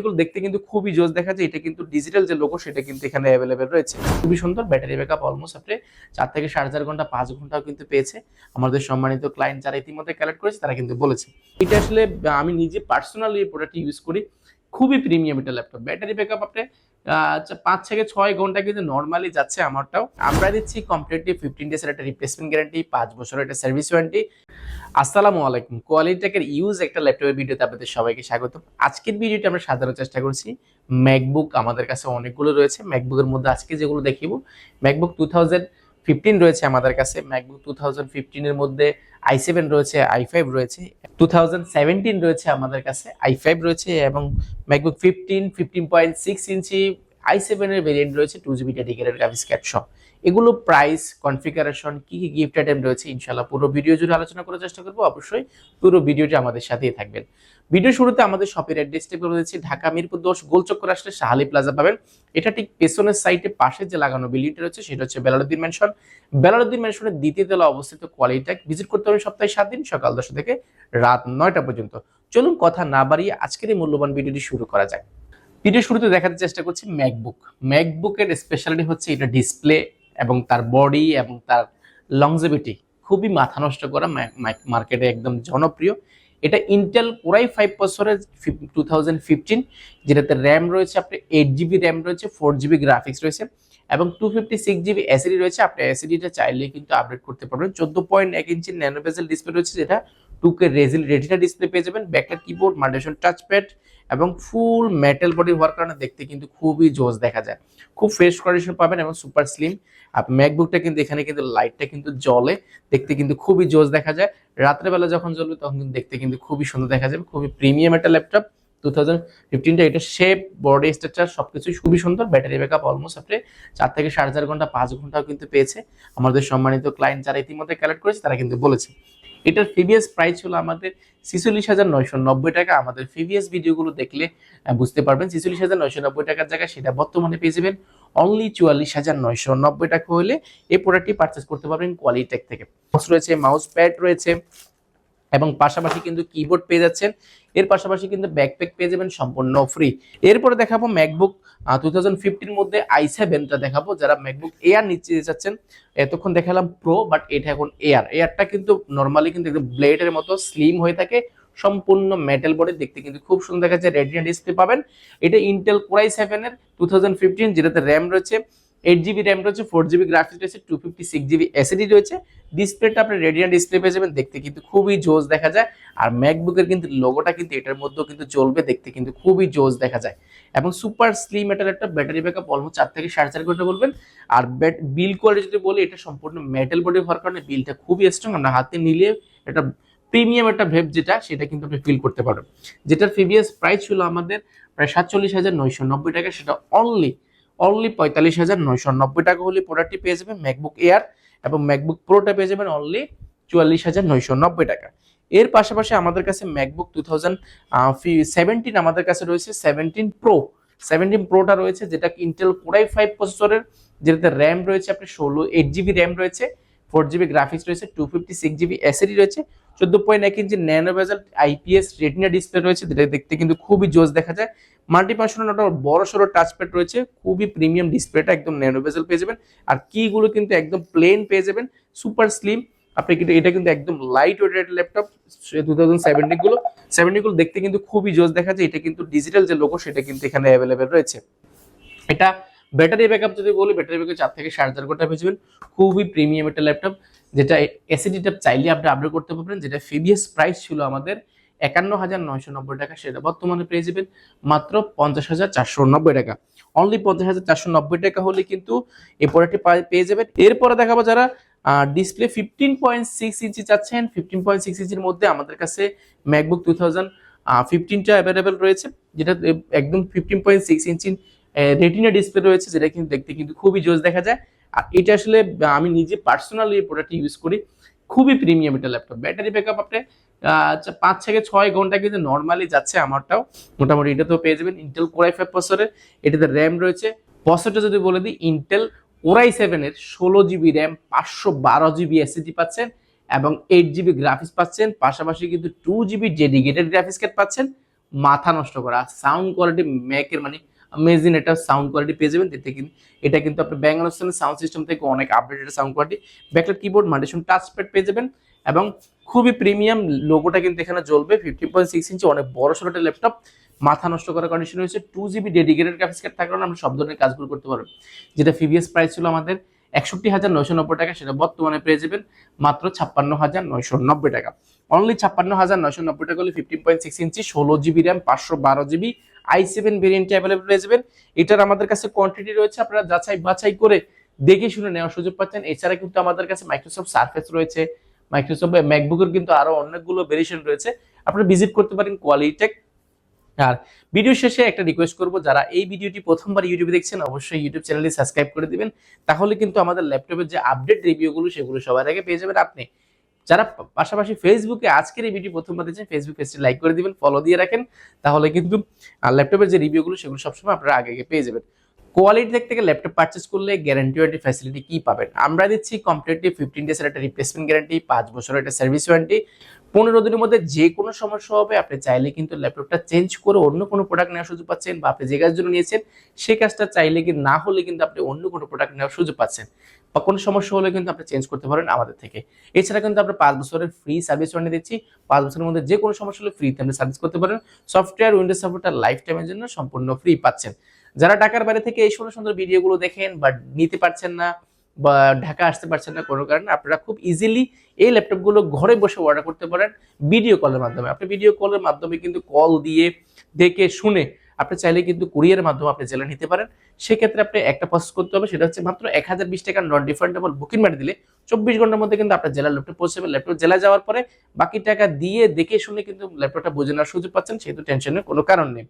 গুলো দেখতে কিন্তু খুবই জোস দেখা যায়। এটা কিন্তু ডিজিটাল যে লোগো সেটা কিন্তু এখানে অ্যাভেলেবেল রয়েছে। খুবই সুন্দর ব্যাটারি ব্যাকআপ অলমোস্ট আপনি 4 থেকে 4.5 ঘন্টা 5 ঘন্টাও কিন্তু পেয়েছে। আমাদের সম্মানিত ক্লায়েন্ট যারা ইতিমধ্যে কালেক্ট করেছে তারা কিন্তু বলেছে। এটা আসলে আমি নিজে পার্সোনালি এই প্রোডাক্টটি ইউজ করি। খুবই প্রিমিয়াম একটা ল্যাপটপ। ব্যাটারি ব্যাকআপ আপনি 5 থেকে 6 ঘন্টা কিন্তু নরমালি যাচ্ছে আমারটাও। আমরা দিচ্ছি কমপ্লিটলি 15 ডেজ এর একটা রিপ্লেসমেন্ট গ্যারান্টি, 5 বছরের একটা সার্ভিস ওয়ারেন্টি। আসসালামু আলাইকুম। কোয়ালিটি টেকের ইউজ একটা ল্যাপটপের ভিডিওতে আপনাদের সবাইকে স্বাগতম। আজকের ভিডিওটি আমরা সাজানোর চেষ্টা করছি ম্যাকবুক। আমাদের কাছে অনেকগুলো রয়েছে। ম্যাকবুকের মধ্যে আজকে যেগুলো দেখিব, ম্যাকবুক 2015 রয়েছে আমাদের কাছে। ম্যাকবুক 2015 এর মধ্যে i7 রয়েছে, i5 রয়েছে, 2017 রয়েছে আমাদের কাছে, i5 রয়েছে এবং ম্যাকবুক 15.6 ইঞ্চি i7 এর ভেরিয়েন্ট রয়েছে 2GB ডেডিকেটেড গ্রাফিক্স কার্ড সহ। এগুলো প্রাইস, কনফিগারেশন, কি কি গিফট আইটেম রয়েছে ইনশাআল্লাহ পুরো ভিডিও জুড়ে আলোচনা করার চেষ্টা করব। অবশ্যই পুরো ভিডিওটি আমাদের সাথেই থাকবেন। ভিডিও শুরুতে আমাদের শপের অ্যাড্রেসটি বলে দিচ্ছি। ঢাকা মিরপুর 10 গোলচক্কর আসলে শাহালি প্লাজা পাবেন। এটা ঠিক পেছনের সাইডে পাশে যে লাগানো বিল্ডিংটা রয়েছে সেটা হচ্ছে বেলালউদ্দিন ম্যানশন। বেলালউদ্দিন ম্যানশনের দ্বিতীয় তলায় অবস্থিত কোয়ালিটেক। ভিজিট করতে হবে সপ্তাহে 7 দিন, সকাল 10টা থেকে রাত 9টা পর্যন্ত। চলুন কথা না বাড়িয়ে আজকের এই মূল্যবান ভিডিওটি শুরু করা যাক। ভিডিও শুরুতে দেখাতে চেষ্টা করছি ম্যাকবুক। ম্যাকবুকের স্পেশালিটি হচ্ছে এটা ডিসপ্লে এবং তার বডি এবং তার লংজিভিটি খুবই মাথা নষ্ট করা, মার্কেটে একদম জনপ্রিয়। এটা ইন্টেল কোর i5 প্রসেসরের 2015, যেটাতে র্যাম রয়েছে আপনার 8GB র্যাম রয়েছে, 4GB গ্রাফিক্স রয়েছে এবং 256GB এসএসডি রয়েছে। আপনি এসএসডিটা চাইলে কিন্তু আপডেট করতে পারবেন। 14.1 ইঞ্চি ন্যানো বেজেল ডিসপ্লে রয়েছে, যেটা 2K রেটিনা ডিসপ্লে পেয়ে যাবেন। ব্যাকলাইট কিবোর্ড, মাল্টিফাংশন টাচপ্যাড এবং ফুল মেটাল বডি হওয়ার কারণে দেখতে কিন্তু খুবই জোস দেখা যায়। খুব ফ্রেশ কন্ডিশন পাবেন এবং সুপার স্লিম। আর ম্যাকবুকটা কিন্তু এখানে কিন্তু লাইটটা কিন্তু জ্বলে, দেখতে কিন্তু খুবই জোস দেখা যায়। রাত্রেবেলা যখন জ্বলবে তখন কিন্তু দেখতে কিন্তু খুবই সুন্দর দেখা যাবে। খুবই প্রিমিয়াম একটা ল্যাপটপ 2015টা। এটা শেপ, বডি স্ট্রাকচার সবকিছু খুবই সুন্দর। ব্যাটারি ব্যাকআপ অলমোস্ট আপনি 4 থেকে 4.5 ঘন্টা 5 ঘন্টাও কিন্তু পেয়েছে। আমাদের সম্মানিত ক্লায়েন্ট যারা ইতিমধ্যে কালেক্ট করেছে তারা কিন্তু বলেছে। এটার প্রিভিয়াস প্রাইস ছিল আমাদের 46,990 টাকা। আমাদের প্রিভিয়াস ভিডিওগুলো দেখলে বুঝতে পারবেন 46,990 টাকার জায়গায় সেটা বর্তমানে পেয়ে যাবেন অনলি 44,990 টাকা হলে এই প্রোডাক্টটি পারচেস করতে পারবেন কোয়ালিটেক থেকে। রয়েছে, মাউস প্যাড রয়েছে এবং পাশাপাশি কিন্তু কিবোর্ড পেয়ে যাচ্ছেন। এর পাশাপাশি কিন্তু ব্যাকপ্যাক পেয়ে যাবেন সম্পূর্ণ ফ্রি। এরপরে দেখাবো ম্যাকবুক 2015 মধ্যে i7টা দেখাবো। যারা ম্যাকবুক এয়ার নিতে যাচ্ছেন, এতক্ষণ দেখালাম প্রো, বাট এটা এখন এয়ারটা কিন্তু নরমালি কিন্তু একদম ব্লেডের মতো স্লিম হয়ে থাকে, সম্পূর্ণ মেটাল বডি, দেখতে কিন্তু খুব সুন্দর দেখা যায়। রেটিনা ডিসপ্লে পাবেন। এটা ইন্টেল কোর i7 এর 2015, যেটাতে র্যাম রয়েছে 8GB র্যাম রয়েছে, 4GB গ্রাফিক্স রয়েছে, 256GB এসএসডি রয়েছে। ডিসপ্লেটা আপনি রেডিয়ান ডিসপ্লে পেয়ে যাবেন, দেখতে কিন্তু খুবই জোস দেখা যায়। আর ম্যাকবুকের কিন্তু লোগোটা কিন্তু এটার মধ্যেও কিন্তু জ্বলবে, দেখতে কিন্তু খুবই জোস দেখা যায় এবং সুপার স্লিম এটার একটা ব্যাটারি ব্যাকআপ অলমোস্ট 4 থেকে 4.5 ঘন্টা বলবেন। আর বিল কোয়ালিটি যদি বলি, এটা সম্পূর্ণ মেটাল বডি হওয়ার কারণে বিলটা খুবই স্ট্রং। আমরা হাতে নিলে এটা প্রিমিয়াম একটা ভেব যেটা, সেটা কিন্তু আপনি ফিল করতে পারবেন। যেটার প্রিভিয়াস প্রাইস ছিল আমাদের প্রায় 47,990 টাকা, সেটা অনলি 45,990 টাকা হলে প্রোডাক্টটি পেয়ে যাবেন ম্যাকবুক এয়ার। এবং ম্যাকবুক প্রোটা পেয়ে যাবেন অনলি 44,990 টাকা। এর পাশাপাশি আমাদের কাছে ম্যাকবুক 2017 আমাদের কাছে রয়েছে, 17 প্রোটা রয়েছে, যেটা ইন্টেল কোর i5 প্রসেসরের, যেটাতে র্যাম রয়েছে আপনার 8GB র্যাম রয়েছে, 4GB গ্রাফিক্স রয়েছে, 256GB এসএসডি রয়েছে, 14.1 ইঞ্চি ন্যানো বেজেল IPS রেটিনা ডিসপ্লে রয়েছে, যেটা দেখতে কিন্তু খুবই জোস দেখা যায়। মাল্টিফাংশনাল একটা বড় সড়ো টাচপ্যাড রয়েছে, খুবই প্রিমিয়াম ডিসপ্লেটা, একদম ন্যানো বেজেল পেয়ে যাবেন। আর কিগুলো কিন্তু একদম প্লেন পেয়ে যাবেন, সুপার স্লিম। আপনি কিন্তু এটা কিন্তু একদম লাইট ওয়েটেড ল্যাপটপ। 2017 গুলো দেখতে কিন্তু খুবই জোস দেখা যায়। এটা কিন্তু ডিজিটাল যে লোগো সেটা কিন্তু এখানে অ্যাভেলেবেল রয়েছে। এটা ব্যাটারি ব্যাকআপ যদি বলি, ব্যাটারি ব্যাকআপ 4 থেকে 4.5 ঘন্টা পেয়ে যাবেন। খুবই প্রিমিয়াম একটা ল্যাপটপ, যেটা এসএসডিটা চাইলে আপনি আপডেট করতে পারবেন। যেটা প্রিভিয়াস প্রাইস ছিল আমাদের 51,990 টাকা, সেটা বর্তমানে পেয়ে যাবেন মাত্র 50,490 টাকা। অনলি 50,490 টাকা হলে কিন্তু এই প্রোডাক্টটি পেয়ে যাবেন। এরপরে দেখাবো যারা ডিসপ্লে 15.6 ইঞ্চি চাচ্ছেন। 15.6 ইঞ্চির মধ্যে আমাদের কাছে ম্যাকবুক 2015টা অ্যাভেলেবেল রয়েছে, যেটা একদম 15.6 ইঞ্চি রেটিনা ডিসপ্লে রয়েছে, যেটা কিন্তু দেখতে কিন্তু খুবই জোস দেখা যায়। আর এটা আসলে আমি নিজে পার্সোনালি এই প্রোডাক্টটি ইউজ করি। খুবই প্রিমিয়াম একটা ল্যাপটপ। ব্যাটারি ব্যাকআপ আপনি 5 থেকে 6 ঘন্টা কিন্তু নরমালি যাচ্ছে আমারটাও মোটামুটি। এটা তো পেয়ে যাবেন ইন্টেল কোর i5 প্রসেসরের। এটাতে র্যাম রয়েছে, প্রসেসরটা যদি বলে দিই, ইন্টেল কোর i7 এর 16GB র্যাম, 512GB এসএসডি পাচ্ছেন এবং 8GB গ্রাফিক্স পাচ্ছেন। পাশাপাশি কিন্তু 2GB ডেডিকেটেড গ্রাফিক্স কার্ড পাচ্ছেন। মাথা নষ্ট করা। সাউন্ড কোয়ালিটি ম্যাকের মানে অ্যামেজিং একটা সাউন্ড কোয়ালিটি পেয়ে যাবেন। এটা কিন্তু আপনি ব্যাঙ্গালোর সাউন্ড সিস্টেম থেকে অনেক updated sound quality. Backlight keyboard, multitouch touchpad পেয়ে যাবেন এবং খুবই প্রিমিয়াম লোগোটা কিন্তু এখানে জ্বলবে। 15.6 ইঞ্চি অনেক বড় সড়ো একটা ল্যাপটপ, মাথা নষ্ট করার কন্ডিশন হয়েছে। 2GB ডেডিকেটেড গ্রাফিক্স কার্ড থাকার কারণে আমরা সব ধরনের কাজগুলো করতে পারবো। যেটা প্রিভিয়াস প্রাইস ছিল আমাদের 61,990 টাকা, সেটা বর্তমানে পেয়ে যাবেন মাত্র 56,990 টাকা। অনলি 56,990 টাকা হলে 15.6 ইঞ্চি 16GB RAM 512GB i7 ভেরিয়েন্টে available পেয়ে যাবেন। এটার আমাদের কাছে কোয়ান্টিটি রয়েছে, আপনারা যাচাই বাছাই করে দেখে শুনে নেওয়ার সুযোগ পাচ্ছেন। এছাড়া কিন্তু আমাদের কাছে মাইক্রোসফট সার্ফেস রয়েছে, মাইক্রোসফট ম্যাকবুকের কিন্তু আরো অনেকগুলো ভেরিয়েশন রয়েছে, আপনারা ভিজিট করতে পারেন কোয়ালিটেক। আর ভিডিও শেষে একটা রিকোয়েস্ট করব, যারা এই ভিডিওটি প্রথমবার ইউটিউবে দেখছেন অবশ্যই ইউটিউব চ্যানেলটি সাবস্ক্রাইব করে দিবেন, তাহলে কিন্তু আমাদের ল্যাপটপের যে আপডেট রিভিউগুলো সেগুলো সবার আগে পেয়ে যাবেন আপনি। যারা পাশাপাশি ফেসবুকে আজকের এই ভিডিও প্রথমবার দেখছেন ফেসবুক পেজটি লাইক করে দিবেন, ফলো দিয়ে রাখেন, তাহলে কিন্তু ল্যাপটপের যে রিভিউগুলো সেগুলো সবসময় আপনারা আগে আগে পেয়ে যাবেন। কোয়ালিটি দিক থেকে ল্যাপটপ পারচেজ করলে গ্যারান্টি ওয়ারেন্টি ফ্যাসিলিটি কি পাবেন? আমরা দিচ্ছি কমপ্লিটলি 15 ডেজের একটা রিপ্লেসমেন্ট গ্যারান্টি, 5 বছরের একটা সার্ভিস ওয়ারেন্টি। 15 দিনের মধ্যে যে কোনো সমস্যা হবে আপনি চাইলে কিন্তু ল্যাপটপটা চেঞ্জ করে অন্য কোনো প্রোডাক্ট নেওয়ার সুযোগ পাচ্ছেন, বা আপনি যে কাজের জন্য নিয়েছেন সেই কাজটা চাইলে কি না হলে কিন্তু আপনি অন্য কোনো প্রোডাক্ট নেওয়ার সুযোগ পাচ্ছেন, বা কোনো সমস্যা হলে কিন্তু আপনি চেঞ্জ করতে পারেন আমাদের থেকে। এছাড়া কিন্তু আমরা 5 বছরের ফ্রি সার্ভিস ওয়ারেন্টি দিচ্ছি। 5 বছরের মধ্যে যে কোনো সমস্যা হলে ফ্রিতে আপনি সার্ভিস করতে পারেন। সফটওয়্যার উইন্ডোজ সাপোর্টটা লাইফ টাইমের জন্য সম্পূর্ণ ফ্রি পাচ্ছেন। যারা ঢাকার বাইরে থেকে এই সুন্দর সুন্দর ভিডিওগুলো দেখেন বা নিতে পারছেন না, বা ঢাকা আসতে পারছেন না কোনো কারণে, আপনারা খুব ইজিলি এই ল্যাপটপগুলো ঘরে বসে অর্ডার করতে পারেন ভিডিও কলের মাধ্যমে। আপনি ভিডিও কলের মাধ্যমে কিন্তু কল দিয়ে দেখে শুনে আপনি চাইলে কিন্তু কুরিয়ারের মাধ্যমে আপনি জেলা নিতে পারেন। সেক্ষেত্রে আপনি একটা প্রসেস করতে হবে, সেটা হচ্ছে মাত্র 1020 টাকা নন রিফান্ডেবল বুকিং মারি দিলে 24 ঘন্টার মধ্যে কিন্তু আপনার জেলার ল্যাপটপ পৌঁছে যাবে। ল্যাপটপ জেলা যাওয়ার পরে বাকি টাকা দিয়ে দেখে শুনে কিন্তু ল্যাপটপটা বুঝে নেওয়ার সুযোগ পাচ্ছেন, সেহেতু টেনশনের কোনো কারণ নেই।